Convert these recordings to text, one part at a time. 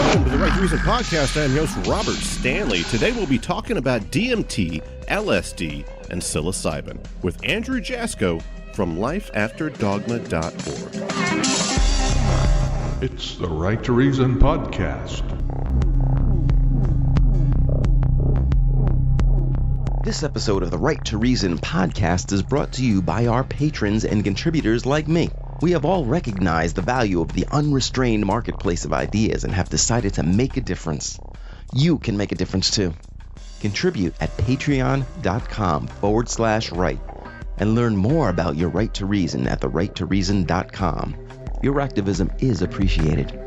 Welcome to the Right to Reason podcast. I'm your host, Robert Stanley. Today we'll be talking about DMT, LSD, and Psilocybin with Andrew Jasko from lifeafterdogma.org. It's the Right to Reason podcast. This episode of the Right to Reason podcast is brought to you by our patrons and contributors like me. We have all recognized the value of the unrestrained marketplace of ideas and have decided to make a difference. You can make a difference too. Contribute at patreon.com/right and learn more about your right to reason at therighttoreason.com. Your activism is appreciated.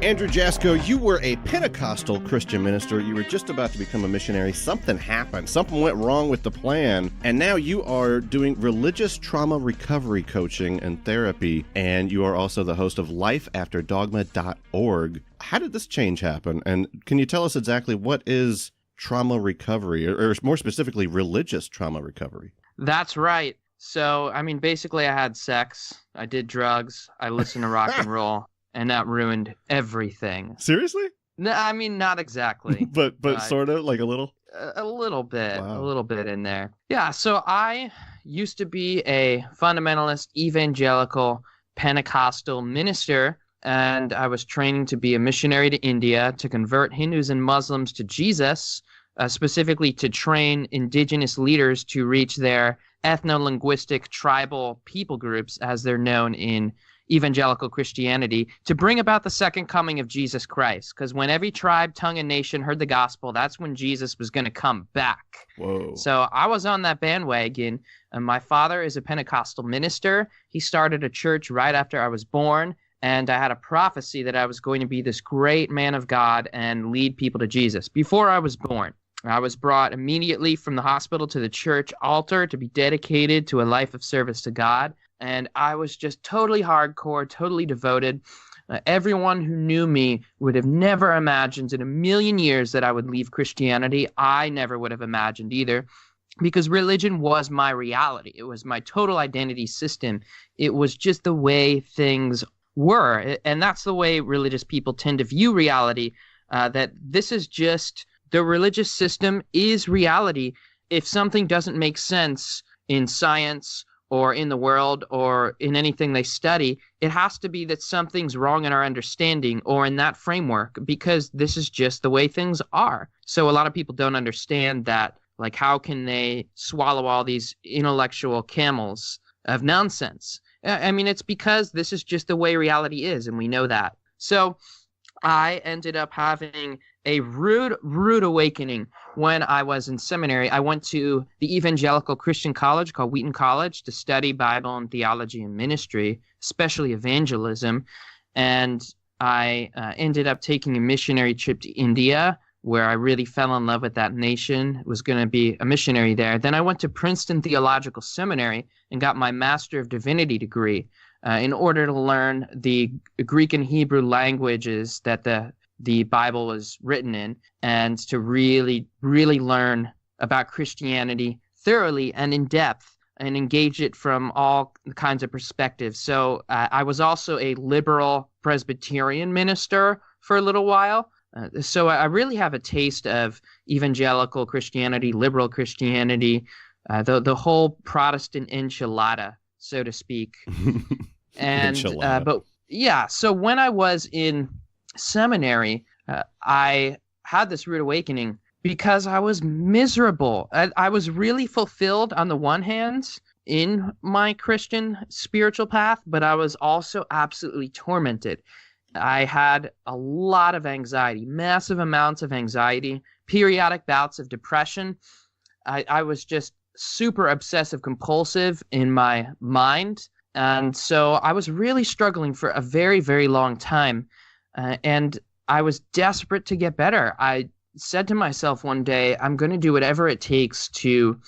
Andrew Jasko, you were a Pentecostal Christian minister. You were just about to become a missionary. Something happened. Something went wrong with the plan. And now you are doing religious trauma recovery coaching and therapy. And you are also the host of lifeafterdogma.org. How did this change happen? And can you tell us exactly what is trauma recovery, or more specifically, religious trauma recovery? That's right. So, basically I had sex, I did drugs, I listened to rock and roll. And that ruined everything. Seriously? No, not exactly. but sort of, like a little? A little bit. Wow. A little bit in there. Yeah, so I used to be a fundamentalist, evangelical, Pentecostal minister, and I was training to be a missionary to India to convert Hindus and Muslims to Jesus, specifically to train indigenous leaders to reach their ethno-linguistic tribal people groups, as they're known in evangelical Christianity, to bring about the second coming of Jesus Christ. Because when every tribe, tongue, and nation heard the gospel, that's when Jesus was going to come back. Whoa. So I was on that bandwagon. And my father is a Pentecostal minister. He started a church right after I was born. And I had a prophecy that I was going to be this great man of God and lead people to Jesus before I was born. I was brought immediately from the hospital to the church altar to be dedicated to a life of service to God. And I was just totally hardcore, totally devoted. Everyone who knew me would have never imagined in a million years that I would leave Christianity. I never would have imagined either, because religion was my reality. It was my total identity system. It was just the way things were. And that's the way religious people tend to view reality, that this is just the religious system is reality. If something doesn't make sense in science or in the world or in anything they study, it has to be that something's wrong in our understanding or in that framework, because this is just the way things are. So a lot of people don't understand that. Like, how can they swallow all these intellectual camels of nonsense? It's because this is just the way reality is, and we know that. So I ended up having a rude awakening when I was in seminary. I went to the evangelical Christian college called Wheaton College to study Bible and theology and ministry, especially evangelism. And I ended up taking a missionary trip to India, where I really fell in love with that nation, was going to be a missionary there. Then I went to Princeton Theological Seminary and got my Master of Divinity degree in order to learn the Greek and Hebrew languages that the Bible was written in, and to really, really learn about Christianity thoroughly and in depth and engage it from all kinds of perspectives. So I was also a liberal Presbyterian minister for a little while. So I really have a taste of evangelical Christianity, liberal Christianity, the whole Protestant enchilada, so to speak. And so when I was in seminary, I had this rude awakening because I was miserable. I was really fulfilled on the one hand in my Christian spiritual path, but I was also absolutely tormented. I had a lot of anxiety, massive amounts of anxiety, periodic bouts of depression. I was just super obsessive compulsive in my mind. And so I was really struggling for a very, very long time. And I was desperate to get better. I said to myself one day, I'm going to do whatever it takes to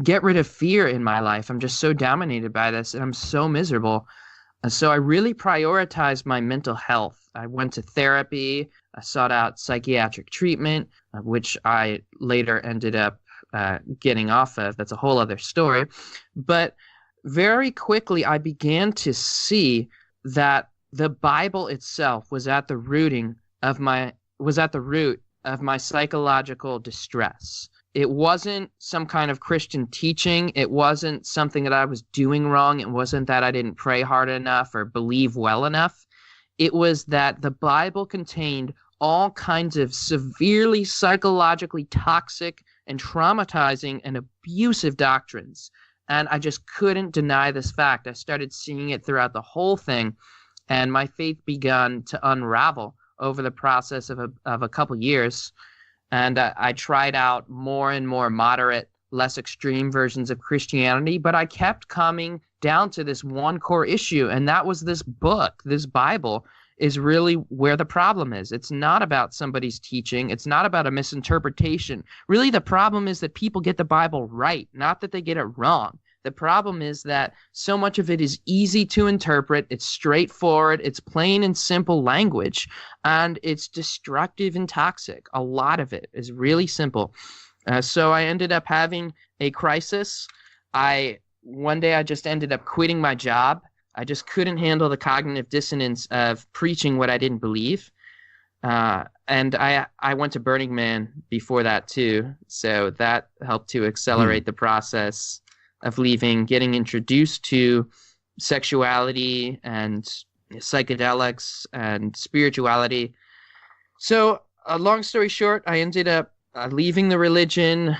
get rid of fear in my life. I'm just so dominated by this, and I'm so miserable. So I really prioritized my mental health. I went to therapy. I sought out psychiatric treatment, which I later ended up getting off of. That's a whole other story. But very quickly I began to see that the Bible itself was at the root of my psychological distress. It wasn't some kind of Christian teaching. It wasn't something that I was doing wrong. It wasn't that I didn't pray hard enough or believe well enough. It was that the Bible contained all kinds of severely psychologically toxic and traumatizing and abusive doctrines. And I just couldn't deny this fact. I started seeing it throughout the whole thing, and my faith began to unravel over the process of a couple years. And I tried out more and more moderate, less extreme versions of Christianity, but I kept coming down to this one core issue, and that was this book, this Bible, is really where the problem is. It's not about somebody's teaching. It's not about a misinterpretation. Really, the problem is that people get the Bible right, not that they get it wrong. The problem is that so much of it is easy to interpret. It's straightforward. It's plain and simple language, and it's destructive and toxic. A lot of it is really simple. So I ended up having a crisis. One day I just ended up quitting my job. I just couldn't handle the cognitive dissonance of preaching what I didn't believe. And I went to Burning Man before that too. So that helped to accelerate the process of leaving, getting introduced to sexuality and psychedelics and spirituality. So long story short, I ended up leaving the religion,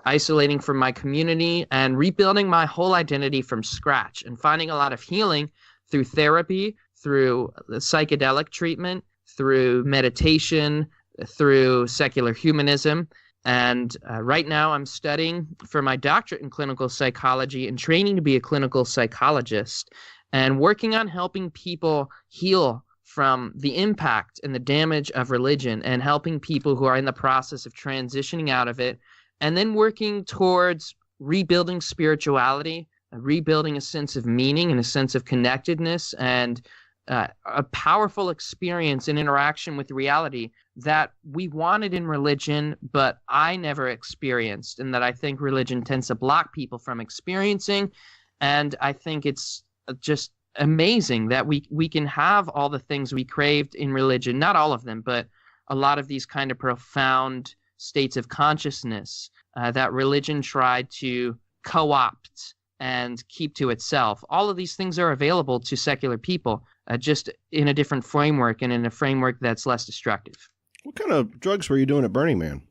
isolating from my community, and rebuilding my whole identity from scratch and finding a lot of healing through therapy, through psychedelic treatment, through meditation, through secular humanism. And right now I'm studying for my doctorate in clinical psychology and training to be a clinical psychologist and working on helping people heal from the impact and the damage of religion and helping people who are in the process of transitioning out of it, and then working towards rebuilding spirituality, rebuilding a sense of meaning and a sense of connectedness and a powerful experience and interaction with reality that we wanted in religion, but I never experienced, and that I think religion tends to block people from experiencing. And I think it's just amazing that we can have all the things we craved in religion, not all of them, but a lot of these kind of profound states of consciousness that religion tried to co-opt and keep to itself. All of these things are available to secular people, just in a different framework and in a framework that's less destructive. What kind of drugs were you doing at Burning Man?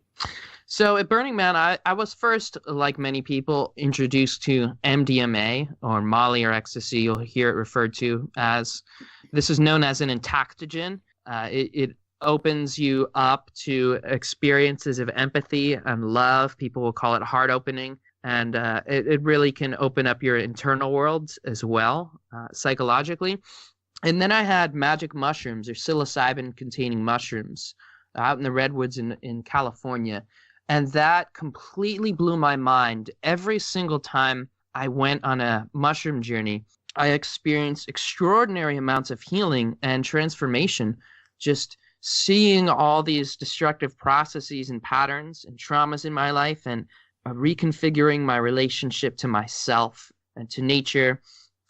So at Burning Man, I was first, like many people, introduced to MDMA, or Molly or ecstasy. You'll hear it referred to as. This is known as an entactogen. It opens you up to experiences of empathy and love. People will call it heart opening. And it really can open up your internal world as well, psychologically. And then I had magic mushrooms, or psilocybin-containing mushrooms, out in the redwoods in California. And that completely blew my mind. Every single time I went on a mushroom journey, I experienced extraordinary amounts of healing and transformation, just seeing all these destructive processes and patterns and traumas in my life, and reconfiguring my relationship to myself and to nature,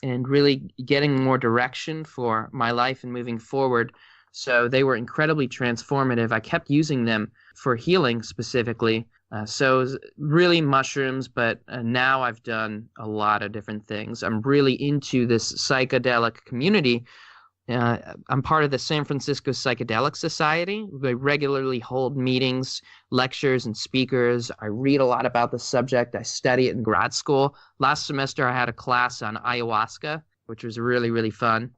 and really getting more direction for my life and moving forward. So they were incredibly transformative. I kept using them for healing specifically. So it was really mushrooms, but now I've done a lot of different things. I'm really into this psychedelic community. I'm part of the San Francisco Psychedelic Society. They regularly hold meetings, lectures, and speakers. I read a lot about the subject. I study it in grad school. Last semester, I had a class on ayahuasca, which was really, really fun.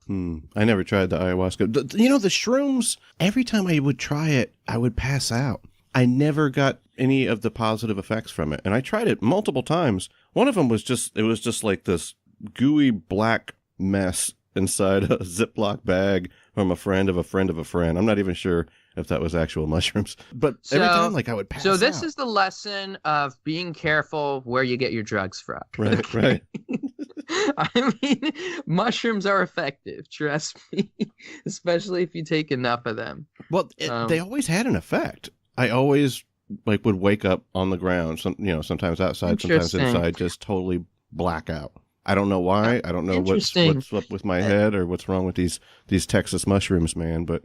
I never tried the ayahuasca. You know, the shrooms, every time I would try it, I would pass out. I never got any of the positive effects from it. And I tried it multiple times. One of them was just like this gooey black mess inside a Ziploc bag from a friend of a friend of a friend. I'm not even sure if that was actual mushrooms. But every time, like, I would pass out. So this is the lesson of being careful where you get your drugs from. Right, right. I mean, mushrooms are effective, trust me, especially if you take enough of them. Well, they always had an effect. I always would wake up on the ground, sometimes outside, sometimes inside, just totally black out. I don't know why. I don't know what's up with my head or what's wrong with these Texas mushrooms, man. But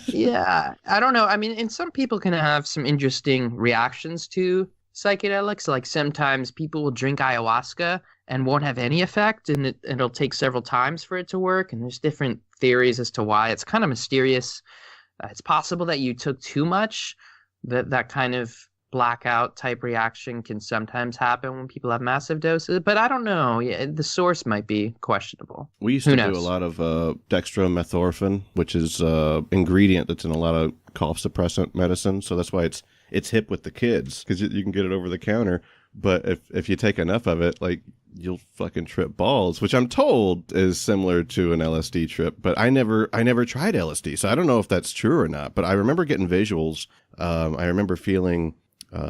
yeah, I don't know. I mean, and some people can have some interesting reactions to psychedelics. Like sometimes people will drink ayahuasca and won't have any effect, and it'll take several times for it to work. And there's different theories as to why. It's kind of mysterious. It's possible that you took too much. That kind of blackout type reaction can sometimes happen when people have massive doses, but I don't know. Yeah, the source might be questionable. We used to do a lot of dextromethorphan, which is ingredient that's in a lot of cough suppressant medicine. So that's why it's hip with the kids, because you can get it over the counter. But if you take enough of it, like, you'll fucking trip balls, which I'm told is similar to an LSD trip. But I never tried LSD, so I don't know if that's true or not. But I remember getting visuals. I remember feeling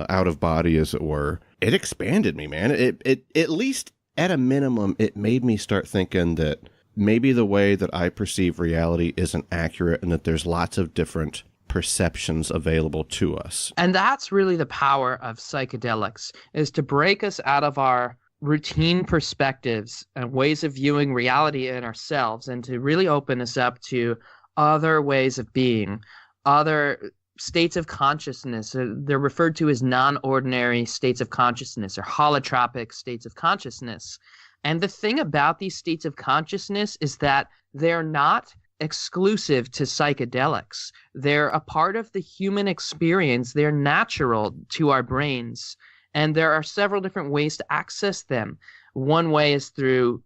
out of body, as it were. It expanded me, man. It at least at a minimum, it made me start thinking that maybe the way that I perceive reality isn't accurate, and that there's lots of different perceptions available to us. And that's really the power of psychedelics, is to break us out of our routine perspectives and ways of viewing reality in ourselves, and to really open us up to other ways of being, other states of consciousness. They're referred to as non-ordinary states of consciousness, or holotropic states of consciousness. And the thing about these states of consciousness is that they're not exclusive to psychedelics. They're a part of the human experience. They're natural to our brains. And there are several different ways to access them. One way is through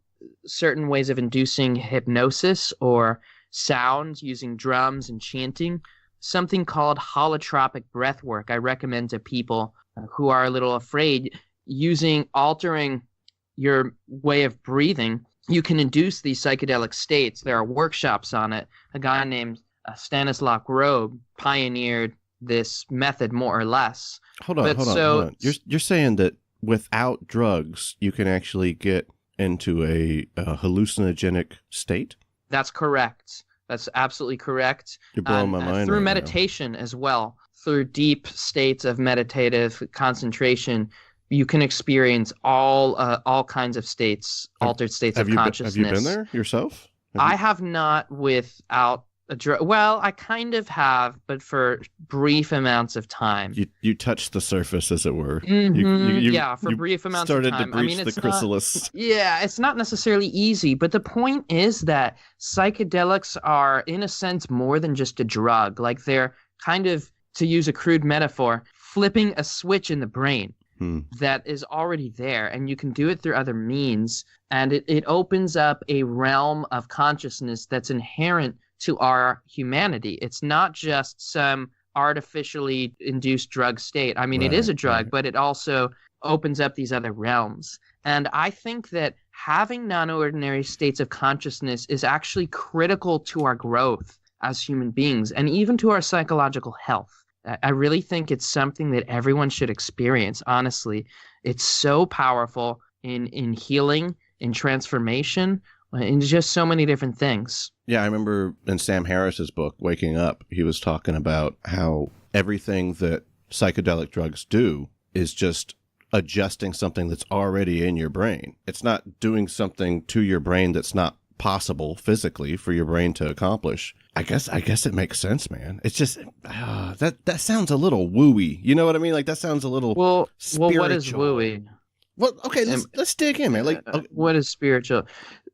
certain ways of inducing hypnosis or sound using drums and chanting. Something called holotropic breath work I recommend to people who are a little afraid. Altering your way of breathing, you can induce these psychedelic states. There are workshops on it. A guy named Stanislav Grob pioneered this method, more or less. Hold on. You're saying that without drugs, you can actually get into a hallucinogenic state? That's correct. That's absolutely correct. You're blowing my mind. Through right meditation as well, through deep states of meditative concentration, you can experience all kinds of states, altered states of consciousness. Have you been there yourself? I have not without a drug. Well, I kind of have, but for brief amounts of time. You touched the surface, as it were. Yeah, for brief amounts of time. Started to breach the chrysalis. Yeah, it's not necessarily easy, but the point is that psychedelics are, in a sense, more than just a drug. Like, they're kind of, to use a crude metaphor, flipping a switch in the brain that is already there, and you can do it through other means. And it opens up a realm of consciousness that's inherent to our humanity. It's not just some artificially induced drug state. I mean, it is a drug, but it also opens up these other realms. And I think that having non-ordinary states of consciousness is actually critical to our growth as human beings, and even to our psychological health. I really think it's something that everyone should experience, honestly. It's so powerful in healing, in transformation, in just so many different things. Yeah, I remember in Sam Harris's book, Waking Up, he was talking about how everything that psychedelic drugs do is just adjusting something that's already in your brain. It's not doing something to your brain that's not possible physically for your brain to accomplish. I guess it makes sense, man. It's just that sounds a little wooey. You know what I mean? Like, that sounds a little spiritual. Well, what is wooey? Well, okay, let's dig in, man. Like, what is spiritual?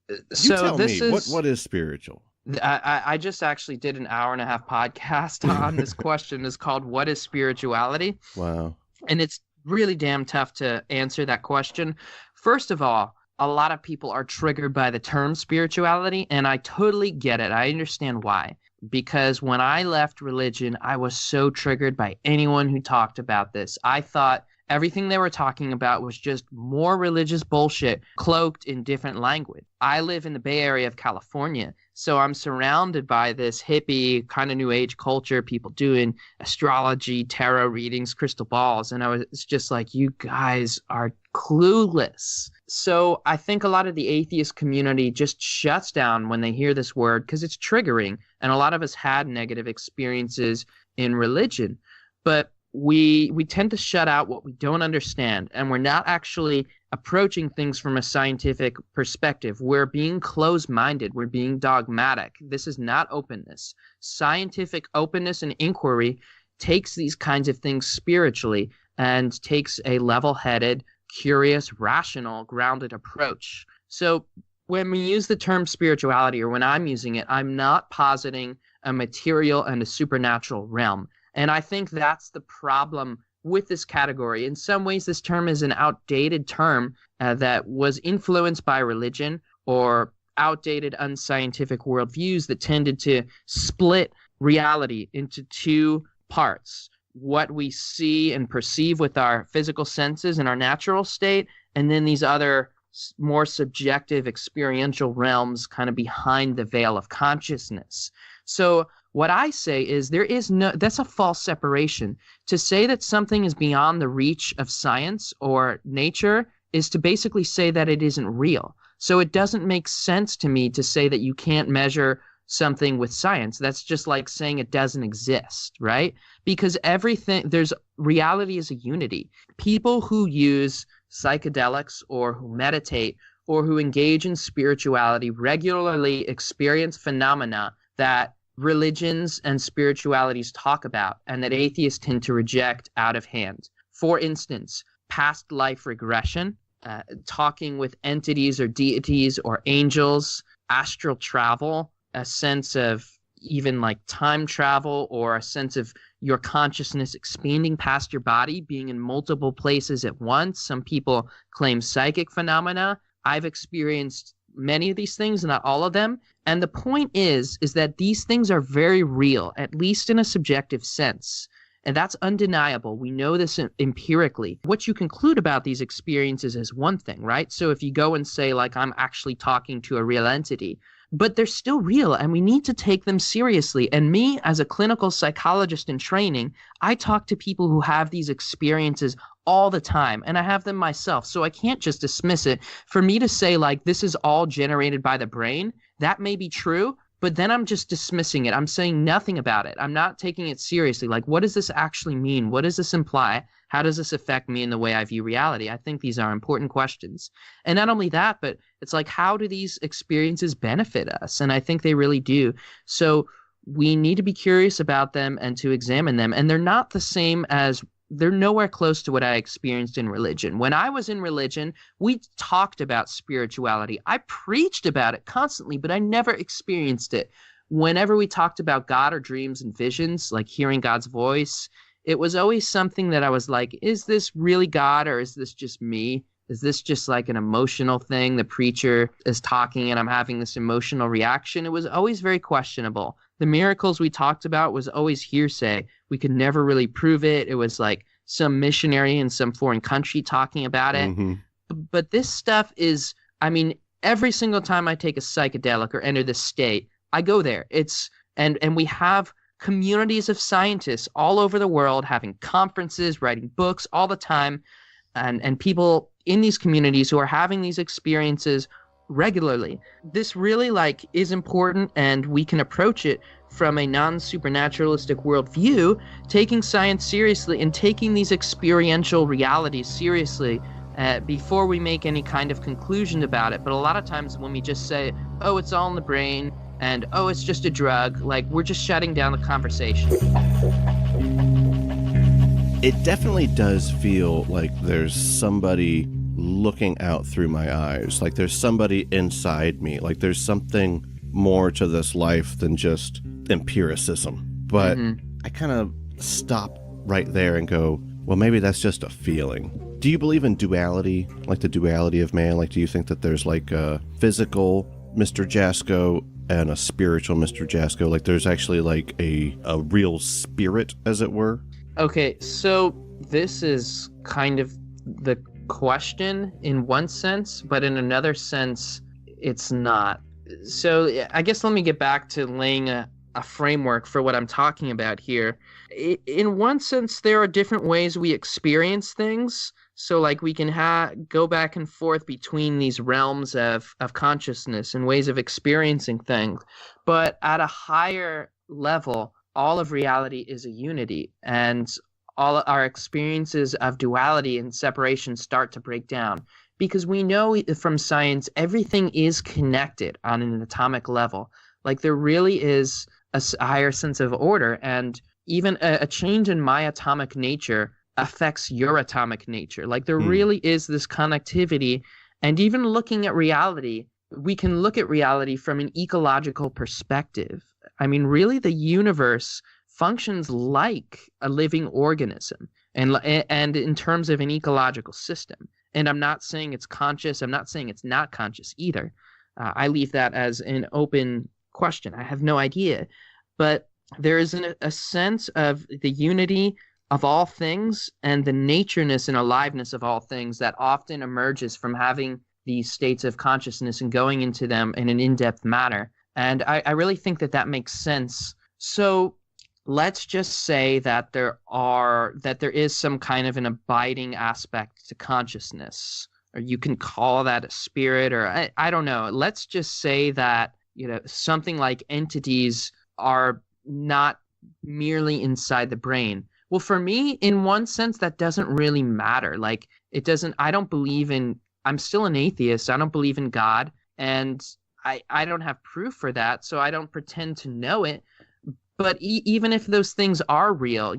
You tell me, what is spiritual? I just actually did an 1.5-hour podcast on this question. It's called "What is Spirituality?" Wow. And it's really damn tough to answer that question. First of all, a lot of people are triggered by the term spirituality, and I totally get it. I understand why. Because when I left religion, I was so triggered by anyone who talked about this. I thought everything they were talking about was just more religious bullshit cloaked in different language. I live in the Bay Area of California, so I'm surrounded by this hippie kind of new age culture, people doing astrology, tarot readings, crystal balls, and it's just like, you guys are clueless. So I think a lot of the atheist community just shuts down when they hear this word because it's triggering, and a lot of us had negative experiences in religion. But we tend to shut out what we don't understand, and we're not actually approaching things from a scientific perspective. We're being closed-minded. We're being dogmatic. This is not openness. Scientific openness and inquiry takes these kinds of things spiritually and takes a level-headed, curious, rational, grounded approach. So when we use the term spirituality, or when I'm using it, I'm not positing a material and a supernatural realm. And I think that's the problem with this category. In some ways, this term is an outdated term that was influenced by religion or outdated, unscientific worldviews that tended to split reality into two parts: what we see and perceive with our physical senses in our natural state, and then these other more subjective experiential realms kind of behind the veil of consciousness. So what I say is that's a false separation. To say that something is beyond the reach of science or nature is to basically say that it isn't real. So it doesn't make sense to me to say that you can't measure something with science. That's just like saying it doesn't exist, right? Because reality is a unity. People who use psychedelics or who meditate or who engage in spirituality regularly experience phenomena that religions and spiritualities talk about and that atheists tend to reject out of hand. For instance, past life regression, talking with entities or deities or angels, astral travel, a sense of even like time travel, or a sense of your consciousness expanding past your body, being in multiple places at once. Some people claim psychic phenomena. I've experienced many of these things, not all of them. And the point is that these things are very real, at least in a subjective sense. And that's undeniable. We know this empirically. What you conclude about these experiences is one thing, right? So if you go and say, like, I'm actually talking to a real entity, but they're still real and we need to take them seriously. And me, as a clinical psychologist in training, I talk to people who have these experiences all the time, and I have them myself. So I can't just dismiss it. For me to say, like, this is all generated by the brain, that may be true, but then I'm just dismissing it. I'm saying nothing about it. I'm not taking it seriously. Like, what does this actually mean? What does this imply? How does this affect me in the way I view reality? I think these are important questions. And not only that, but it's like, how do these experiences benefit us? And I think they really do. So we need to be curious about them and to examine them. And they're not the same as they're nowhere close to what I experienced in religion. When I was in religion, we talked about spirituality. I preached about it constantly, but I never experienced it. Whenever we talked about God or dreams and visions, like hearing God's voice, it was always something that I was like, is this really God, or is this just me? Is this just like an emotional thing? The preacher is talking and I'm having this emotional reaction. It was always very questionable. The miracles we talked about was always hearsay. We could never really prove it. It was like some missionary in some foreign country talking about it. Mm-hmm. But this stuff is, I mean, every single time I take a psychedelic or enter this state, I go there. And we have communities of scientists all over the world having conferences, writing books all the time, and people in these communities who are having these experiences regularly. This really is important, and we can approach it from a non-supernaturalistic worldview, taking science seriously and taking these experiential realities seriously before we make any kind of conclusion about it. But a lot of times when we just say, oh, it's all in the brain, and oh, it's just a drug, we're just shutting down the conversation. It definitely does feel like there's somebody looking out through my eyes, like there's somebody inside me, like there's something more to this life than just empiricism. But I kind of stop right there and go, well, maybe that's just a feeling. Do you believe in duality, like the duality of man? Like, do you think that there's like a physical Mr. Jasko and a spiritual Mr. Jasko? Like there's actually like a real spirit, as it were? Okay, so this is kind of the question in one sense, but in another sense, it's not. So I guess let me get back to laying a framework for what I'm talking about here. In one sense, there are different ways we experience things. So we can go back and forth between these realms of consciousness and ways of experiencing things. But at a higher level, all of reality is a unity, and all our experiences of duality and separation start to break down. Because we know from science, everything is connected on an atomic level. Like there really is a higher sense of order, and even a change in my atomic nature affects your atomic nature. Like there really is this connectivity, and even looking at reality, we can look at reality from an ecological perspective. I mean, really, the universe functions like a living organism, and in terms of an ecological system. And I'm not saying it's conscious. I'm not saying it's not conscious either. I leave that as an open question. I have no idea. But there is a sense of the unity of all things and the natureness and aliveness of all things that often emerges from having these states of consciousness and going into them in an in-depth manner. And I really think that makes sense. So let's just say that there is some kind of an abiding aspect to consciousness, or you can call that a spirit, or I don't know. Let's just say that, something like entities are not merely inside the brain. Well, for me, in one sense, that doesn't really matter. Like I'm still an atheist. I don't believe in God, and I don't have proof for that, so I don't pretend to know it. But even if those things are real,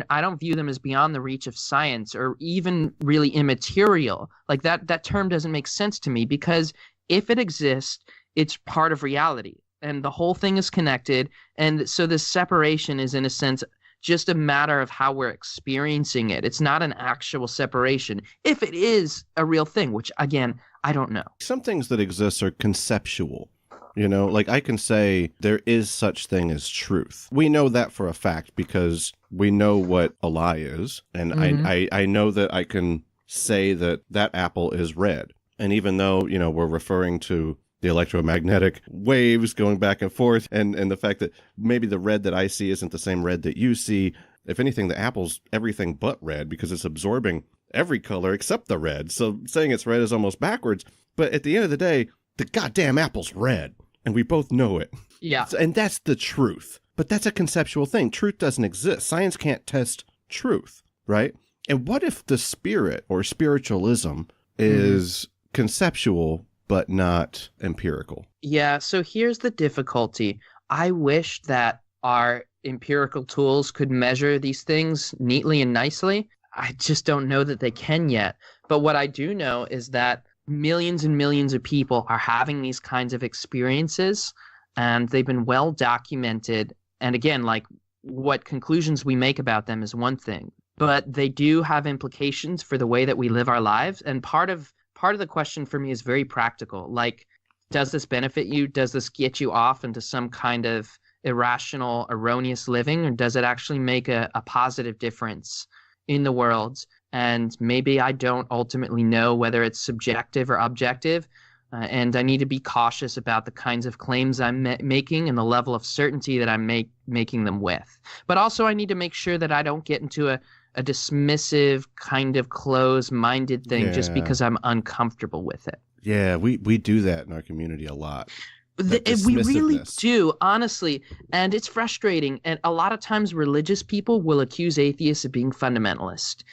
I don't view them as beyond the reach of science or even really immaterial. Like that term doesn't make sense to me, because if it exists, it's part of reality, and the whole thing is connected. And so this separation is, in a sense, just a matter of how we're experiencing it. It's not an actual separation, if it is a real thing, which, again, I don't know. Some things that exist are conceptual. Like I can say there is such thing as truth. We know that for a fact because we know what a lie is. And I know that I can say that apple is red. And even though, we're referring to the electromagnetic waves going back and forth, and the fact that maybe the red that I see isn't the same red that you see. If anything, the apple's everything but red because it's absorbing every color except the red. So saying it's red is almost backwards. But at the end of the day, the goddamn apple's red, and we both know it. Yeah. And that's the truth. But that's a conceptual thing. Truth doesn't exist. Science can't test truth, right? And what if the spirit or spiritualism is conceptual but not empirical? Yeah, so here's the difficulty. I wish that our empirical tools could measure these things neatly and nicely. I just don't know that they can yet. But what I do know is that millions and millions of people are having these kinds of experiences, and they've been well documented. And again, like, what conclusions we make about them is one thing, but they do have implications for the way that we live our lives. And part of the question for me is very practical. Like, does this benefit you? Does this get you off into some kind of irrational, erroneous living, or does it actually make a positive difference in the world? And maybe I don't ultimately know whether it's subjective or objective, and I need to be cautious about the kinds of claims I'm making and the level of certainty that I'm making them with. But also I need to make sure that I don't get into a dismissive kind of closed-minded thing just because I'm uncomfortable with it. Yeah, we do that in our community a lot. We really do, honestly, and it's frustrating. And a lot of times religious people will accuse atheists of being fundamentalist.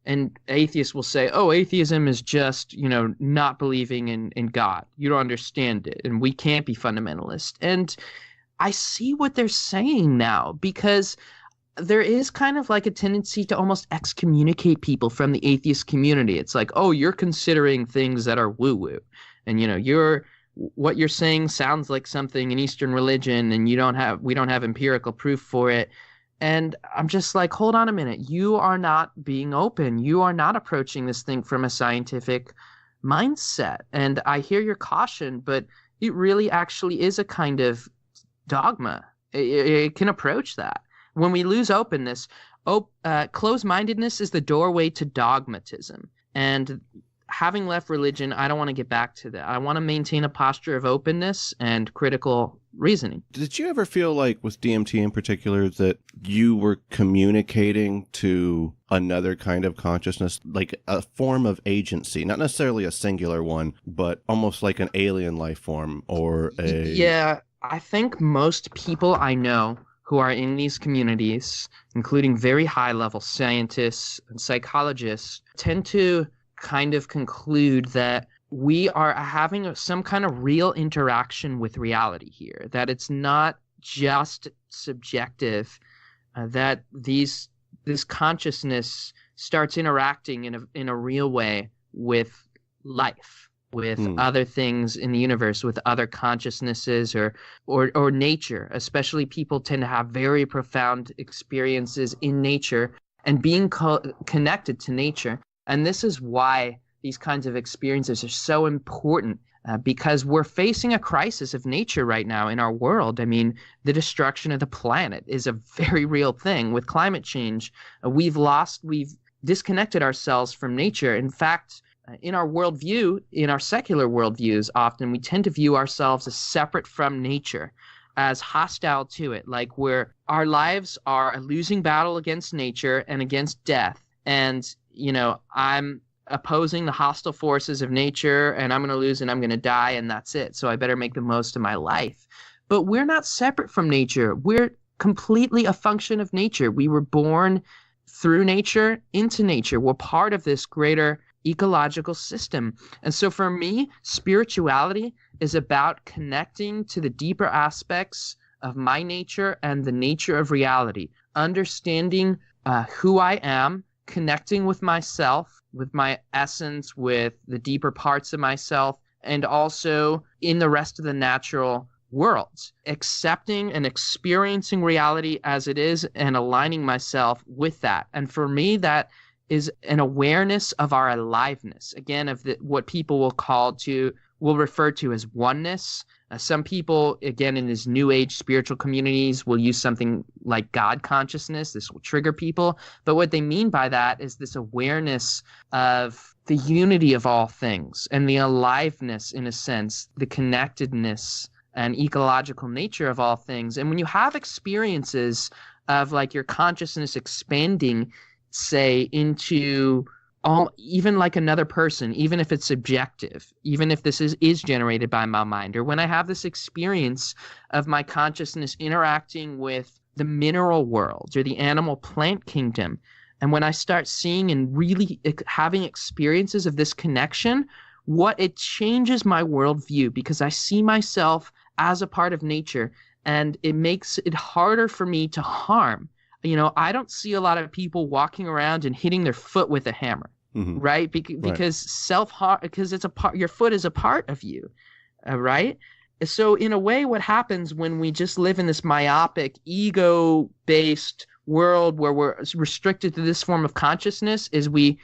And atheists will say, oh, atheism is just, not believing in God. You don't understand it, and we can't be fundamentalist. And I see what they're saying now, because there is kind of like a tendency to almost excommunicate people from the atheist community. It's like, oh, you're considering things that are woo-woo, and what you're saying sounds like something in Eastern religion, and we don't have empirical proof for it. And I'm just like, hold on a minute. You are not being open. You are not approaching this thing from a scientific mindset. And I hear your caution, but it really actually is a kind of dogma. It can approach that. When we lose openness, closed-mindedness is the doorway to dogmatism. And having left religion, I don't want to get back to that. I want to maintain a posture of openness and critical reasoning. Did you ever feel like, with DMT in particular, that you were communicating to another kind of consciousness, like a form of agency, not necessarily a singular one, but almost like an alien life form or a... Yeah, I think most people I know who are in these communities, including very high-level scientists and psychologists, tend to kind of conclude that we are having some kind of real interaction with reality here, that it's not just subjective, that this consciousness starts interacting in a real way with life, with other things in the universe, with other consciousnesses or nature. Especially people tend to have very profound experiences in nature and being connected to nature. And this is why these kinds of experiences are so important, because we're facing a crisis of nature right now in our world. I mean, the destruction of the planet is a very real thing. With climate change, we've disconnected ourselves from nature. In fact, in our worldview, in our secular worldviews, often we tend to view ourselves as separate from nature, as hostile to it, like our lives are a losing battle against nature and against death. And, I'm opposing the hostile forces of nature, and I'm going to lose and I'm going to die, and that's it. So I better make the most of my life. But we're not separate from nature. We're completely a function of nature. We were born through nature into nature. We're part of this greater ecological system. And so for me, spirituality is about connecting to the deeper aspects of my nature and the nature of reality, understanding who I am, connecting with myself, with my essence, with the deeper parts of myself, and also in the rest of the natural worlds, accepting and experiencing reality as it is and aligning myself with that. And for me, that is an awareness of our aliveness, again, of what people will refer to as oneness. Some people, again, in these new age spiritual communities will use something like God consciousness. This will trigger people. But what they mean by that is this awareness of the unity of all things and the aliveness, in a sense, the connectedness and ecological nature of all things. And when you have experiences of like your consciousness expanding, say, into even like another person, even if it's subjective, even if this is generated by my mind, or when I have this experience of my consciousness interacting with the mineral world or the animal plant kingdom, and when I start seeing and really having experiences of this connection, it changes my worldview, because I see myself as a part of nature, and it makes it harder for me to harm. I don't see a lot of people walking around and hitting their foot with a hammer, right? Because self-harm, because it's your foot is a part of you, right? So in a way, what happens when we just live in this myopic, ego-based world where we're restricted to this form of consciousness is we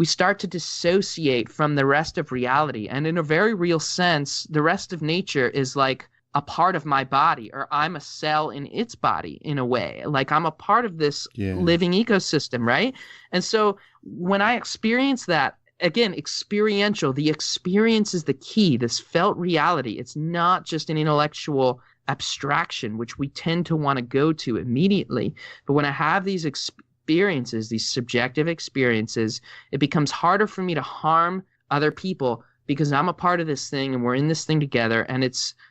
start to dissociate from the rest of reality. And in a very real sense, the rest of nature is like a part of my body, or I'm a cell in its body in a way. Like I'm a part of this living ecosystem, right? And so when I experience that, again, experiential, the experience is the key, this felt reality. It's not just an intellectual abstraction, which we tend to want to go to immediately. But when I have these experiences, these subjective experiences, it becomes harder for me to harm other people, because I'm a part of this thing and we're in this thing together, and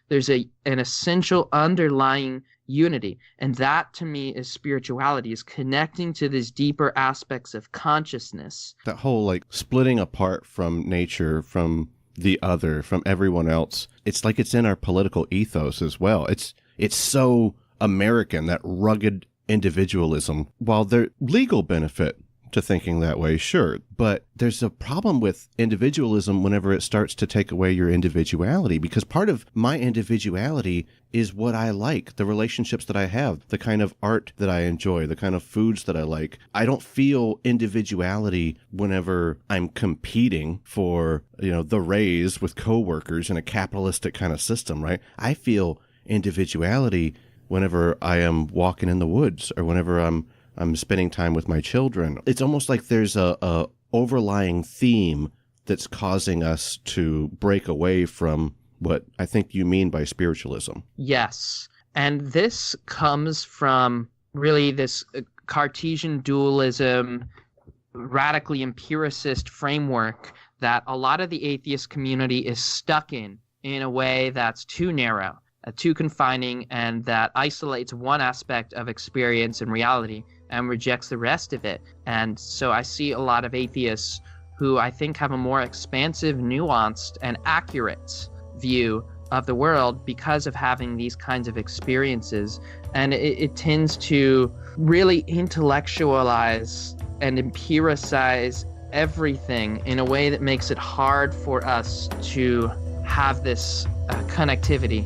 there's an essential underlying unity. And that to me is spirituality, is connecting to these deeper aspects of consciousness. That whole like splitting apart from nature, from the other, from everyone else. It's like it's in our political ethos as well. It's so American, that rugged individualism. While there's legal benefit to thinking that way, sure, but there's a problem with individualism whenever it starts to take away your individuality, because part of my individuality is what I like, the relationships that I have, the kind of art that I enjoy, the kind of foods that I like. I don't feel individuality whenever I'm competing for, the raise with coworkers in a capitalistic kind of system, right? I feel individuality whenever I am walking in the woods, or whenever I'm spending time with my children. It's almost like there's a overlying theme that's causing us to break away from what I think you mean by spiritualism. Yes. And this comes from really this Cartesian dualism, radically empiricist framework that a lot of the atheist community is stuck in a way that's too narrow. too confining, and that isolates one aspect of experience and reality and rejects the rest of it. And so I see a lot of atheists who I think have a more expansive, nuanced, and accurate view of the world because of having these kinds of experiences. And it tends to really intellectualize and empiricize everything in a way that makes it hard for us to have this connectivity.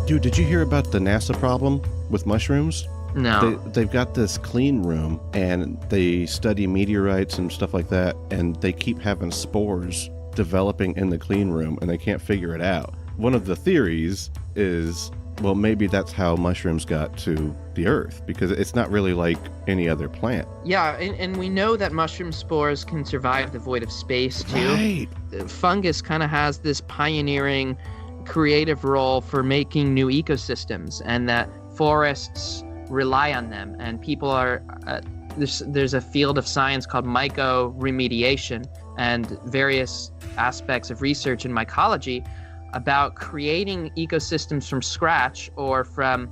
Dude, did you hear about the NASA problem with mushrooms? No. They've got this clean room, and they study meteorites and stuff like that, and they keep having spores developing in the clean room, and they can't figure it out. One of the theories is, well, maybe that's how mushrooms got to the Earth, because it's not really like any other plant. Yeah, and we know that mushroom spores can survive the void of space, too. Right. Fungus kind of has this pioneering creative role for making new ecosystems, and that forests rely on them, and people are there's a field of science called mycoremediation and various aspects of research in mycology about creating ecosystems from scratch or from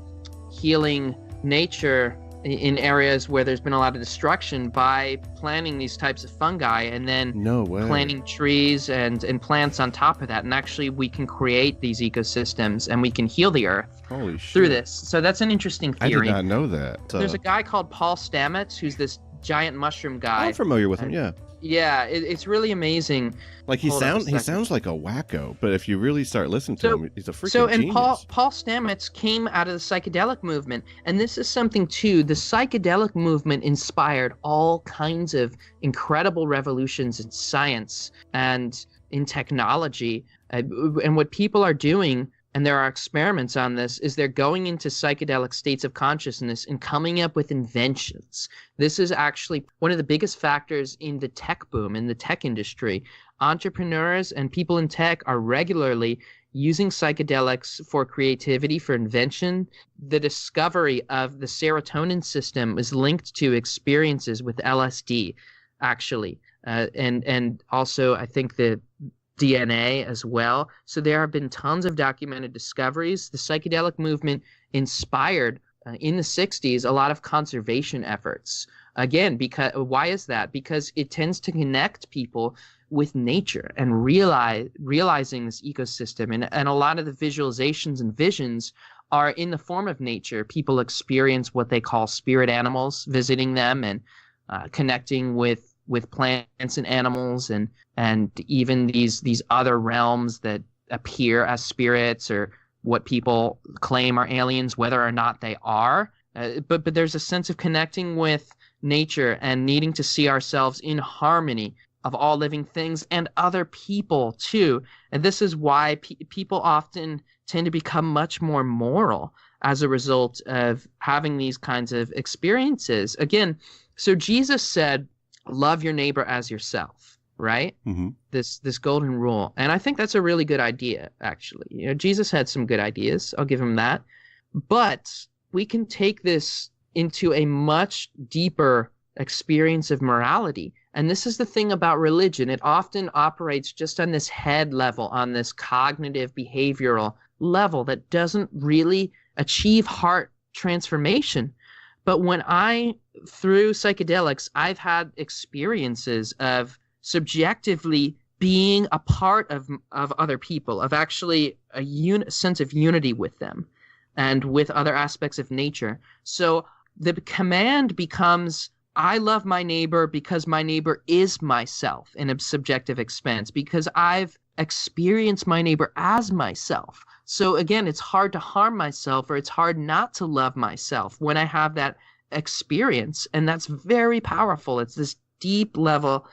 healing nature in areas where there's been a lot of destruction by planting these types of fungi and then planting trees and plants on top of that. And actually we can create these ecosystems and we can heal the earth through this. So that's an interesting theory. I did not know that. There's a guy called Paul Stamets who's this giant mushroom guy. I'm familiar with him, yeah. Yeah, it's really amazing. Like he sounds like a wacko, but if you really start listening to him, he's a freaking genius. Paul Stamets came out of the psychedelic movement, and this is something too. The psychedelic movement inspired all kinds of incredible revolutions in science and in technology. And what people are doing, and there are experiments on this, is they're going into psychedelic states of consciousness and coming up with inventions. This is actually one of the biggest factors in the tech boom, in the tech industry. Entrepreneurs and people in tech are regularly using psychedelics for creativity, for invention. The discovery of the serotonin system is linked to experiences with LSD, actually. And also, I think the DNA as well. So there have been tons of documented discoveries. The psychedelic movement inspired in the 60s a lot of conservation efforts. Again, why is that? Because it tends to connect people with nature and realizing this ecosystem. And a lot of the visualizations and visions are in the form of nature. People experience what they call spirit animals, visiting them and connecting with plants and animals and even these other realms that appear as spirits or what people claim are aliens, whether or not they are. But there's a sense of connecting with nature and needing to see ourselves in harmony of all living things and other people too. And this is why people often tend to become much more moral as a result of having these kinds of experiences. Again, so Jesus said, love your neighbor as yourself, right? Mm-hmm. This golden rule. And I think that's a really good idea, actually. You know, Jesus had some good ideas. I'll give him that. But we can take this into a much deeper experience of morality. And this is the thing about religion. It often operates just on this head level, on this cognitive behavioral level that doesn't really achieve heart transformation. But through psychedelics, I've had experiences of subjectively being a part of other people, of actually a sense of unity with them and with other aspects of nature. So the command becomes, I love my neighbor because my neighbor is myself in a subjective expense, because I've experienced my neighbor as myself. So again, it's hard to harm myself, or it's hard not to love myself when I have that experience. And that's very powerful. It's this deep level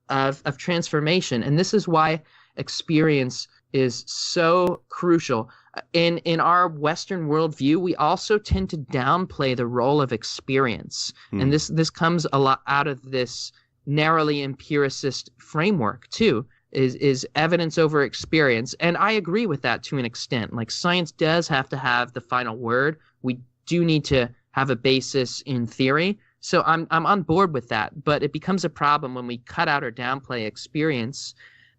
of transformation. And this is why experience is so crucial. In our Western worldview, we also tend to downplay the role of experience. And this comes a lot out of this narrowly empiricist framework too, is evidence over experience. And I agree with that to an extent. Like, science does have to have the final word. We do need to have a basis in theory, So I'm on board with that, but it becomes a problem when we cut out or downplay experience.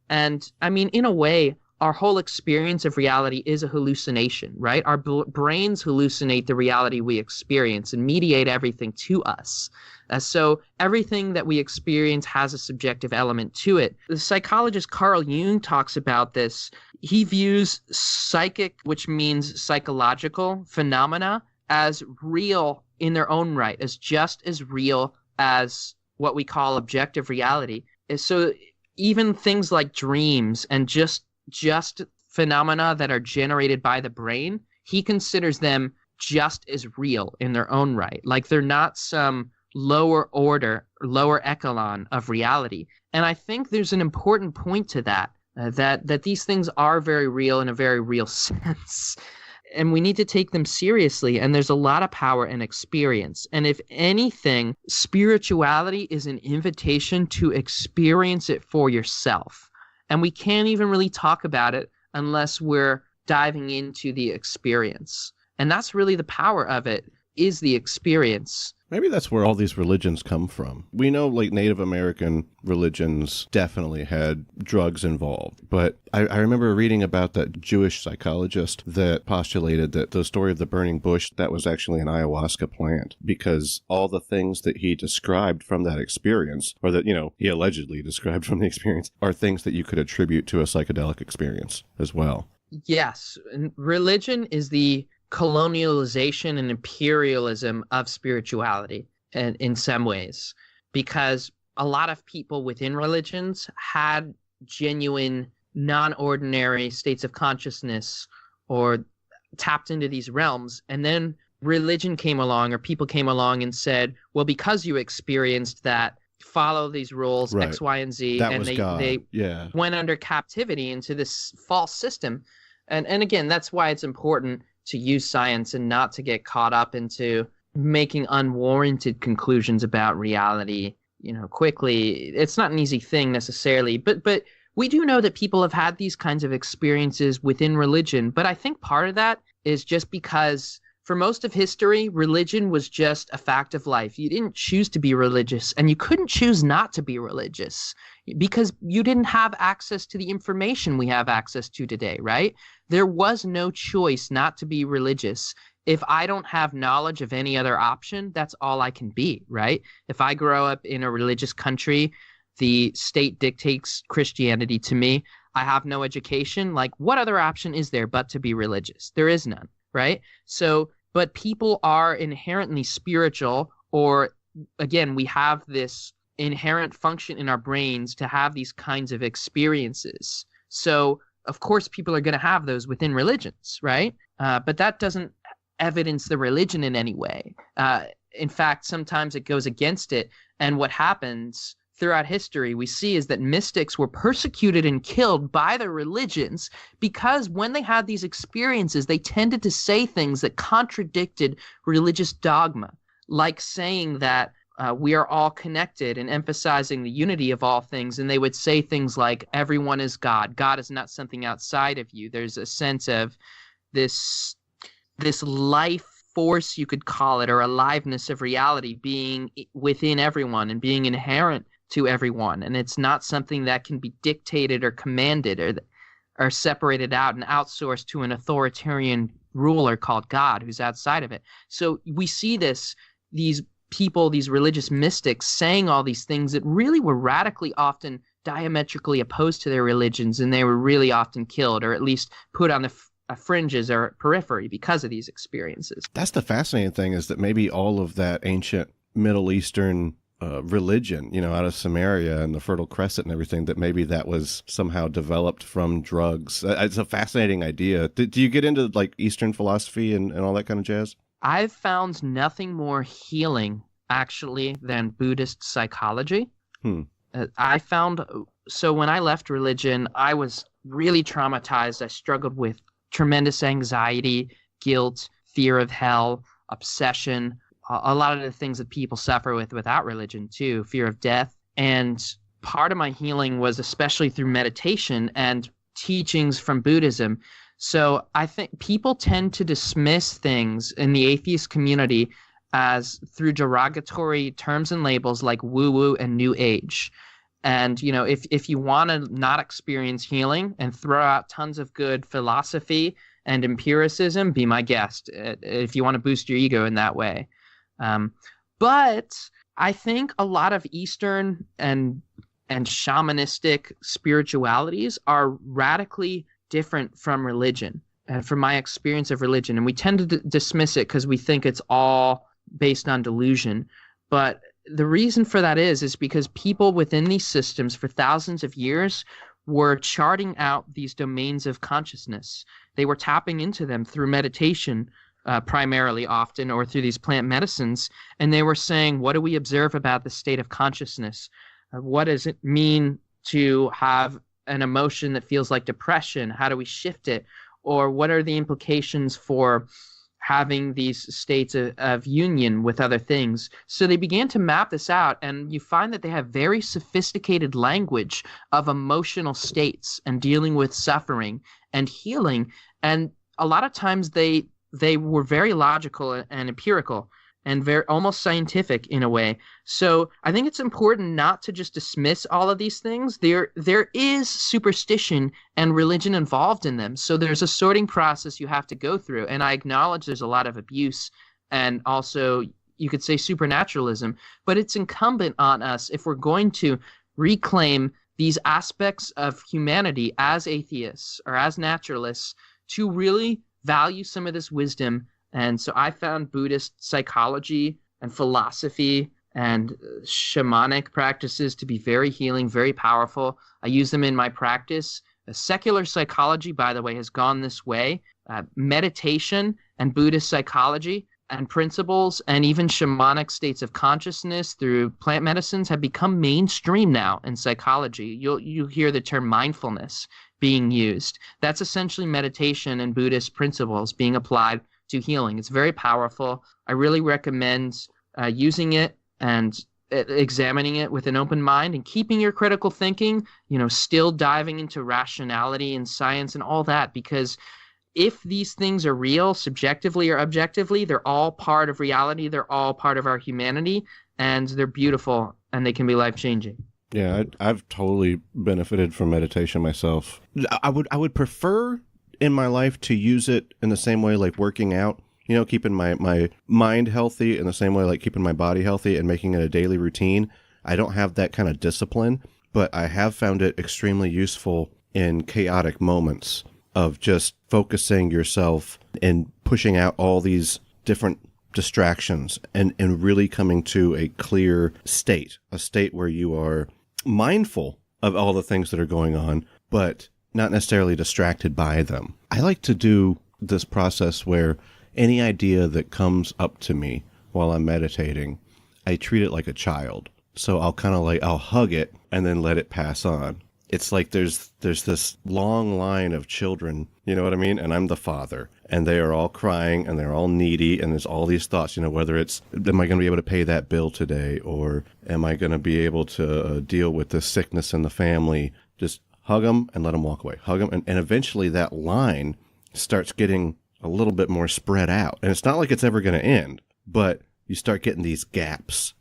And I mean, in a way, our whole experience of reality is a hallucination, right? Our brains hallucinate the reality we experience and mediate everything to us. So everything that we experience has a subjective element to it. The psychologist Carl Jung talks about this. He views psychic, which means psychological phenomena, as real in their own right, as just as real as what we call objective reality. So even things like dreams and just phenomena that are generated by the brain, he considers them just as real in their own right. Like they're not some lower order, lower echelon of reality. And I think there's an important point to that, that these things are very real in a very real sense. And we need to take them seriously. And there's a lot of power in experience. And if anything, spirituality is an invitation to experience it for yourself. And we can't even really talk about it unless we're diving into the experience. And that's really the power of it, is the experience. Maybe that's where all these religions come from. We know like Native American religions definitely had drugs involved, but I remember reading about that Jewish psychologist that postulated that the story of the burning bush, that was actually an ayahuasca plant, because all the things that he described from that experience, or that, he allegedly described from the experience, are things that you could attribute to a psychedelic experience as well. Yes. And religion is the colonialization and imperialism of spirituality, and in some ways, because a lot of people within religions had genuine non-ordinary states of consciousness or tapped into these realms, and then religion came along, or people came along and said, well, because you experienced that, follow these rules, right, X, Y, and Z, that and they went under captivity into this false system. And again, that's why it's important to use science and not to get caught up into making unwarranted conclusions about reality, quickly. It's not an easy thing necessarily, but we do know that people have had these kinds of experiences within religion. But I think part of that is just because for most of history, religion was just a fact of life. You didn't choose to be religious, and you couldn't choose not to be religious because you didn't have access to the information we have access to today, right? There was no choice not to be religious. If I don't have knowledge of any other option, that's all I can be, right? If I grow up in a religious country, the state dictates Christianity to me, I have no education, like what other option is there but to be religious? There is none, right? So, but people are inherently spiritual, or again, we have this inherent function in our brains to have these kinds of experiences. So of course, people are going to have those within religions, right? But that doesn't evidence the religion in any way. In fact, sometimes it goes against it. And what happens throughout history we see is that mystics were persecuted and killed by the religions because when they had these experiences, they tended to say things that contradicted religious dogma, like saying that we are all connected and emphasizing the unity of all things. And they would say things like, everyone is God. God is not something outside of you. There's a sense of this life force, you could call it, or aliveness of reality being within everyone and being inherent to everyone. And it's not something that can be dictated or commanded or separated out and outsourced to an authoritarian ruler called God who's outside of it. So we see these people, these religious mystics, saying all these things that really were radically often diametrically opposed to their religions, and they were really often killed, or at least put on the fringes or periphery because of these experiences. That's the fascinating thing, is that maybe all of that ancient Middle Eastern religion, out of Samaria and the Fertile Crescent and everything, that maybe that was somehow developed from drugs. It's a fascinating idea. Do you get into like Eastern philosophy and all that kind of jazz? I've found nothing more healing, actually, than Buddhist psychology. I found, so when I left religion, I was really traumatized. I struggled with tremendous anxiety, guilt, fear of hell, obsession, a lot of the things that people suffer with without religion too, fear of death. And part of my healing was especially through meditation and teachings from Buddhism. So I think people tend to dismiss things in the atheist community as through derogatory terms and labels like woo-woo and new age. And, you know, if you want to not experience healing and throw out tons of good philosophy and empiricism, be my guest if you want to boost your ego in that way. But I think a lot of Eastern and shamanistic spiritualities are radically different from religion and from my experience of religion. And we tend to dismiss it because we think it's all based on delusion. But the reason for that is because people within these systems for thousands of years were charting out these domains of consciousness. They were tapping into them through meditation, primarily often, or through these plant medicines. And they were saying, what do we observe about the state of consciousness? What does it mean to have an emotion that feels like depression? How do we shift it? Or what are the implications for having these states of union with other things? So they began to map this out, and you find that they have very sophisticated language of emotional states and dealing with suffering and healing. And a lot of times they were very logical and empirical and very almost scientific in a way. So I think it's important not to just dismiss all of these things. There is superstition and religion involved in them. So there's a sorting process you have to go through. And I acknowledge there's a lot of abuse and also you could say supernaturalism, but it's incumbent on us, if we're going to reclaim these aspects of humanity as atheists or as naturalists, to really value some of this wisdom. And so I found Buddhist psychology and philosophy and shamanic practices to be very healing, very powerful. I use them in my practice. Secular psychology, by the way, has gone this way. Meditation and Buddhist psychology and principles and even shamanic states of consciousness through plant medicines have become mainstream now in psychology. You'll hear the term mindfulness being used. That's essentially meditation and Buddhist principles being applied to healing. It's very powerful. I really recommend using it and examining it with an open mind and keeping your critical thinking, still diving into rationality and science and all that, because if these things are real, subjectively or objectively, they're all part of reality. They're all part of our humanity, and they're beautiful, and they can be life-changing. Yeah, I've totally benefited from meditation myself. I would prefer in my life to use it in the same way like working out, keeping my mind healthy in the same way like keeping my body healthy and making it a daily routine. I don't have that kind of discipline, but I have found it extremely useful in chaotic moments of just focusing yourself and pushing out all these different distractions and really coming to a clear state, a state where you are mindful of all the things that are going on, but not necessarily distracted by them. I like to do this process where any idea that comes up to me while I'm meditating, I treat it like a child. So I'll hug it and then let it pass on. It's like there's this long line of children, you know what I mean? And I'm the father, and they are all crying and they're all needy, and there's all these thoughts, whether it's, am I going to be able to pay that bill today? Or am I going to be able to deal with the sickness in the family? Just hug them and let them walk away. Hug them. And eventually that line starts getting a little bit more spread out. And it's not like it's ever going to end, but you start getting these gaps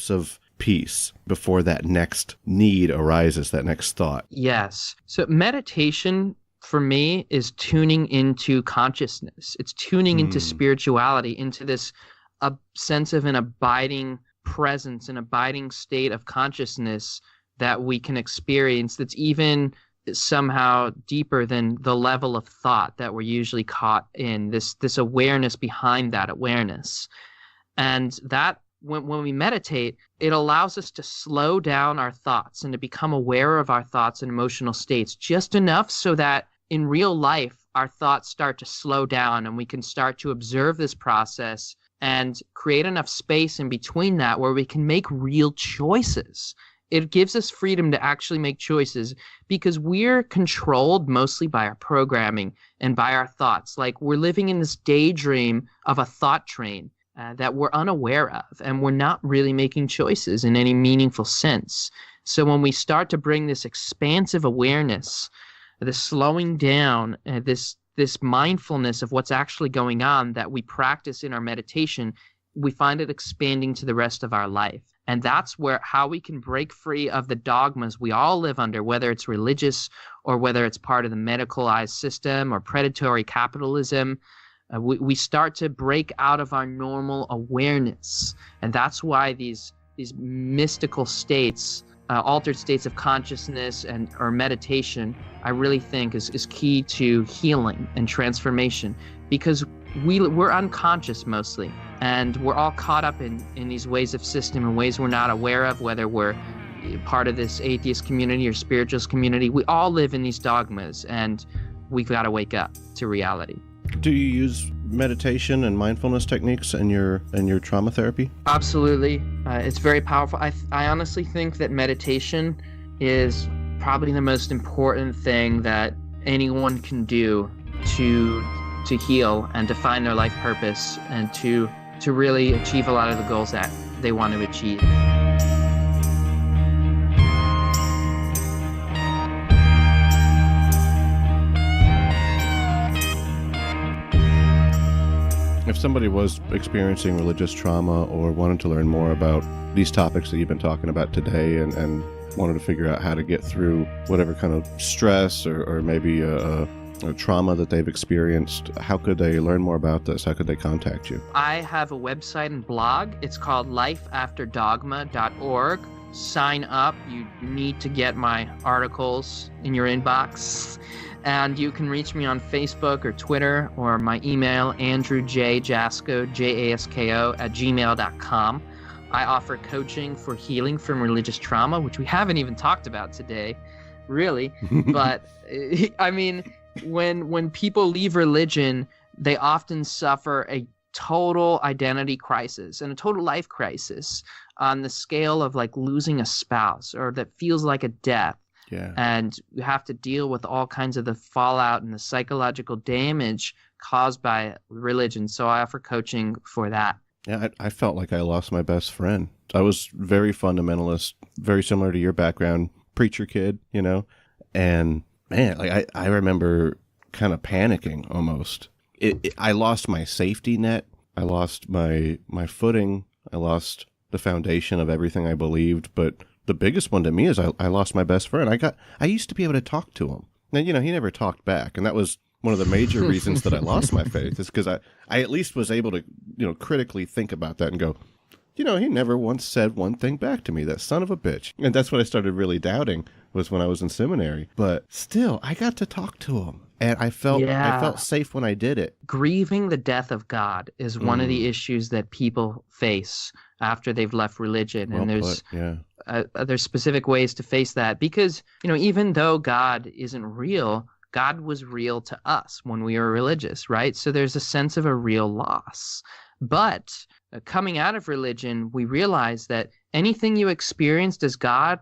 of peace before that next need arises, that next thought. Yes. So meditation for me is tuning into consciousness. It's tuning into spirituality, into this sense of an abiding presence, an abiding state of consciousness that we can experience that's even somehow deeper than the level of thought that we're usually caught in, this awareness behind that awareness. And that when we meditate, it allows us to slow down our thoughts and to become aware of our thoughts and emotional states just enough so that in real life, our thoughts start to slow down and we can start to observe this process and create enough space in between that where we can make real choices. It gives us freedom to actually make choices because we're controlled mostly by our programming and by our thoughts. Like we're living in this daydream of a thought train that we're unaware of, and we're not really making choices in any meaningful sense. So when we start to bring this expansive awareness, this slowing down, this mindfulness of what's actually going on that we practice in our meditation, we find it expanding to the rest of our life. And that's how we can break free of the dogmas we all live under, whether it's religious or whether it's part of the medicalized system or predatory capitalism. We start to break out of our normal awareness. And that's why these mystical states, altered states of consciousness or meditation, I really think is key to healing and transformation, because we're unconscious mostly, and we're all caught up in these ways of system and ways we're not aware of, whether we're part of this atheist community or spiritualist community. We all live in these dogmas, and we've got to wake up to reality. Do you use meditation and mindfulness techniques in your trauma therapy? Absolutely. It's very powerful. I honestly think that meditation is probably the most important thing that anyone can do to heal and to find their life purpose and to really achieve a lot of the goals that they want to achieve. If somebody was experiencing religious trauma or wanted to learn more about these topics that you've been talking about today and wanted to figure out how to get through whatever kind of stress or maybe a trauma that they've experienced, how could they learn more about this? How could they contact you? I have a website and blog. It's called lifeafterdogma.org. Sign up. You need to get my articles in your inbox. And you can reach me on Facebook or Twitter, or my email, Andrew J. Jasko, Jasko, @gmail.com. I offer coaching for healing from religious trauma, which we haven't even talked about today, really. But, I mean, when people leave religion, they often suffer a total identity crisis and a total life crisis on the scale of like losing a spouse, or that feels like a death. Yeah. And you have to deal with all kinds of the fallout and the psychological damage caused by religion. So I offer coaching for that. Yeah, I felt like I lost my best friend. I was very fundamentalist, very similar to your background, preacher kid, you know? And man, like I remember kind of panicking almost. I lost my safety net. I lost my footing. I lost the foundation of everything I believed. But the biggest one to me is I lost my best friend. I used to be able to talk to him. Now, you know, he never talked back. And that was one of the major reasons that I lost my faith, is because I at least was able to, you know, critically think about that and go, you know, he never once said one thing back to me, that son of a bitch. And that's what I started really doubting, was when I was in seminary. But still, I got to talk to him. And I felt safe when I did it. Grieving the death of God is one of the issues that people face after they've left religion. Well and put, yeah. There's specific ways to face that, because, you know, even though God isn't real, God was real to us when we were religious, right? So there's a sense of a real loss. But coming out of religion, we realize that anything you experienced as God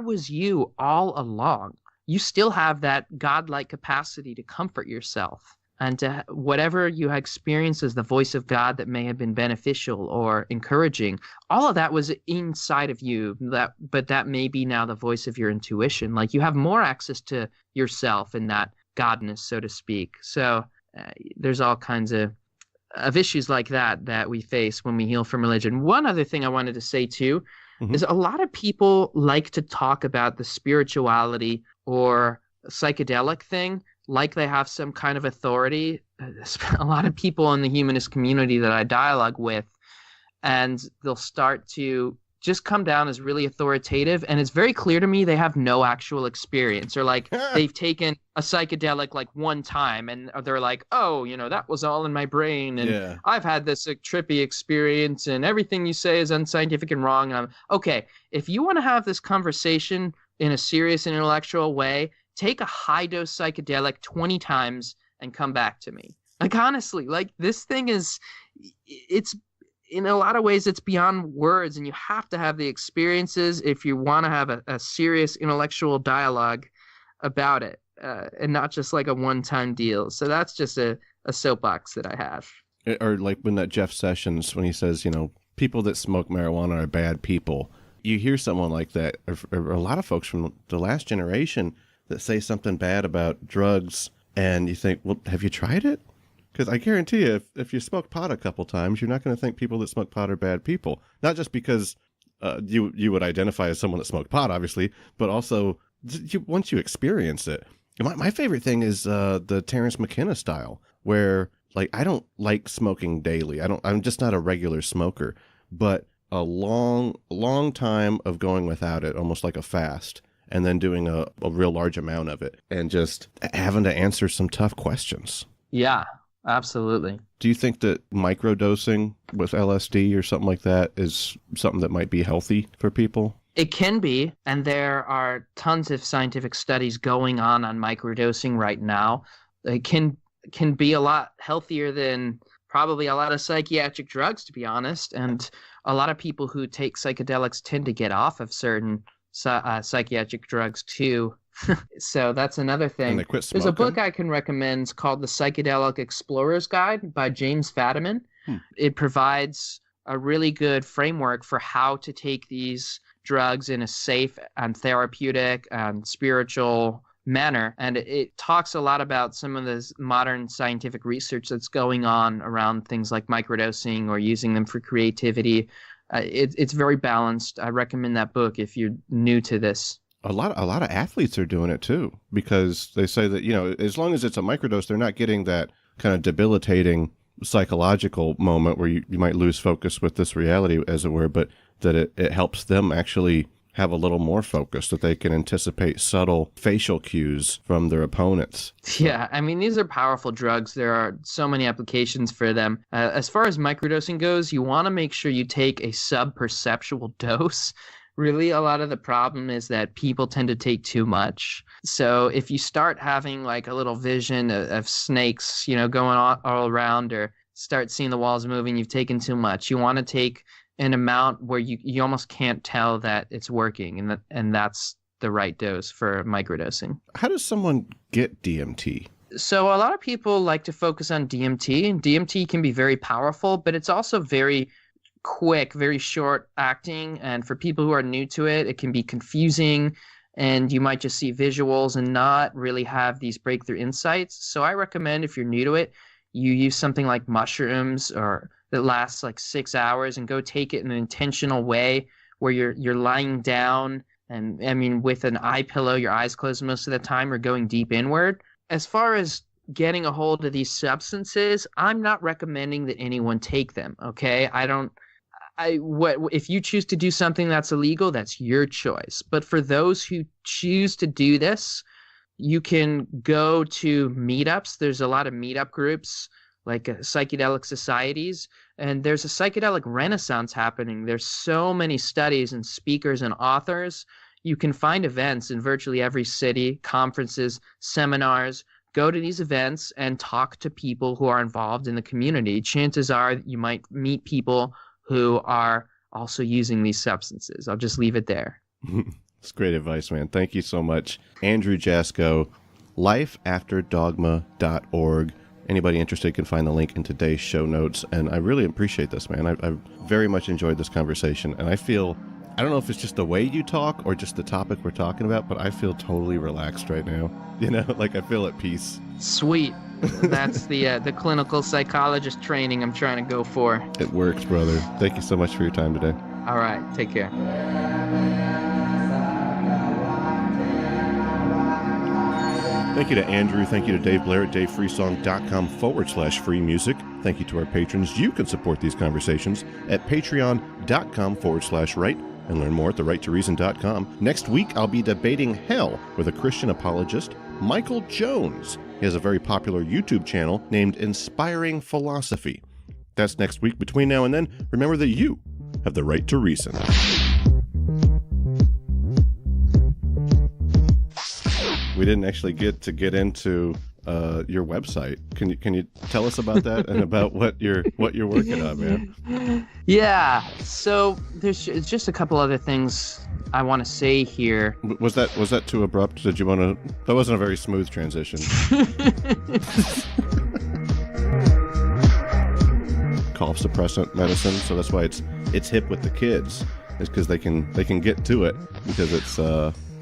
was you all along. You still have that godlike capacity to comfort yourself, and to whatever you experienced as the voice of God that may have been beneficial or encouraging, all of that was inside of you, but that may be now the voice of your intuition. Like, you have more access to yourself in that godness, so to speak. So there's all kinds of issues like that we face when we heal from religion. One other thing I wanted to say too is a lot of people like to talk about the spirituality or psychedelic thing like they have some kind of authority. A lot of people in the humanist community that I dialogue with, and they'll start to just come down as really authoritative, and it's very clear to me they have no actual experience, or like they've taken a psychedelic like one time and they're like, oh, you know, that was all in my brain, and I've had this trippy experience, and everything you say is unscientific and wrong. And I'm okay, if you want to have this conversation in a serious and intellectual way, take a high dose psychedelic 20 times and come back to me. Like, honestly, like, this thing it's in a lot of ways, it's beyond words, and you have to have the experiences if you want to have a serious intellectual dialogue about it, and not just like a one-time deal. So that's just a soapbox that I have. Or like when that Jeff Sessions, when he says, you know, people that smoke marijuana are bad people. You hear someone like that, or a lot of folks from the last generation that say something bad about drugs, and you think, well, have you tried it? Because I guarantee you, if you smoke pot a couple times, you're not going to think people that smoke pot are bad people. Not just because you would identify as someone that smoked pot, obviously, but also once you experience it. My favorite thing is the Terrence McKenna style, where like I don't like smoking daily. I'm just not a regular smoker, but a long time of going without it, almost like a fast, and then doing a real large amount of it, and just having to answer some tough questions. Yeah, absolutely. Do you think that microdosing with LSD or something like that is something that might be healthy for people? It can be, and there are tons of scientific studies going on microdosing right now. It can be a lot healthier than probably a lot of psychiatric drugs, to be honest. And a lot of people who take psychedelics tend to get off of certain psychiatric drugs too. So that's another thing. And they quit smoking. There's a book I can recommend called The Psychedelic Explorer's Guide by James Fadiman. It provides a really good framework for how to take these drugs in a safe and therapeutic and spiritual manner. And it talks a lot about some of this modern scientific research that's going on around things like microdosing or using them for creativity. It's very balanced. I recommend that book if you're new to this. A lot of athletes are doing it too, because they say that, as long as it's a microdose, they're not getting that kind of debilitating psychological moment where you might lose focus with this reality, as it were, but that it helps them actually have a little more focus, that they can anticipate subtle facial cues from their opponents. Yeah, I mean, these are powerful drugs. There are so many applications for them. As far as microdosing goes, you want to make sure you take a sub-perceptual dose. Really, a lot of the problem is that people tend to take too much. So if you start having like a little vision of snakes, going all around, or start seeing the walls moving, you've taken too much. You want to take an amount where you almost can't tell that it's working, and that's the right dose for microdosing. How does someone get DMT? So a lot of people like to focus on DMT. DMT can be very powerful, but it's also very quick, very short acting. And for people who are new to it, it can be confusing, and you might just see visuals and not really have these breakthrough insights. So I recommend, if you're new to it, you use something like mushrooms or that lasts like 6 hours, and go take it in an intentional way where you're lying down, and I mean with an eye pillow, your eyes closed most of the time, or going deep inward. As far as getting a hold of these substances, I'm not recommending that anyone take them, okay? If you choose to do something that's illegal, that's your choice. But for those who choose to do this, you can go to meetups. There's a lot of meetup groups, like psychedelic societies, and there's a psychedelic renaissance happening. There's so many studies and speakers and authors. You can find events in virtually every city, conferences, seminars. Go to these events and talk to people who are involved in the community. Chances are you might meet people who are also using these substances. I'll just leave it there. That's great advice, man. Thank you so much. Andrew Jasko, lifeafterdogma.org. Anybody interested can find the link in today's show notes. And I really appreciate this, man. I very much enjoyed this conversation. And I don't know if it's just the way you talk or just the topic we're talking about, but I feel totally relaxed right now. Like I feel at peace. Sweet. That's the clinical psychologist training I'm trying to go for. It works, brother. Thank you so much for your time today. All right. Take care. Thank you to Andrew. Thank you to Dave Blair at davefreesong.com/free music. Thank you to our patrons. You can support these conversations at patreon.com/right and learn more at therighttoreason.com. Next week, I'll be debating hell with a Christian apologist, Michael Jones. He has a very popular YouTube channel named Inspiring Philosophy. That's next week. Between now and then, remember that you have the right to reason. We didn't actually get into your website. Can you tell us about that and about what you're working on, man? Yeah. So there's just a couple other things I want to say here. Was that too abrupt? Did you want to? That wasn't a very smooth transition. Cough suppressant medicine, so that's why it's hip with the kids. Is because they can get to it because it's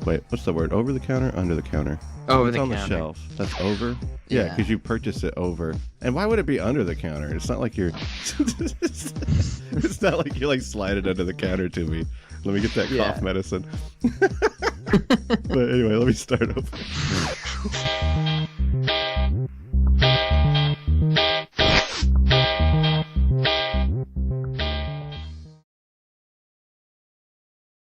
Wait, what's the word? Over the counter? Under the counter? Over It's the on counter. the shelf. That's over? Yeah, Yeah. because you purchased it over. And why would it be under the counter? It's not like you're... It's not like you like slide it under the counter to me. Let me get that cough medicine. But anyway, let me start over.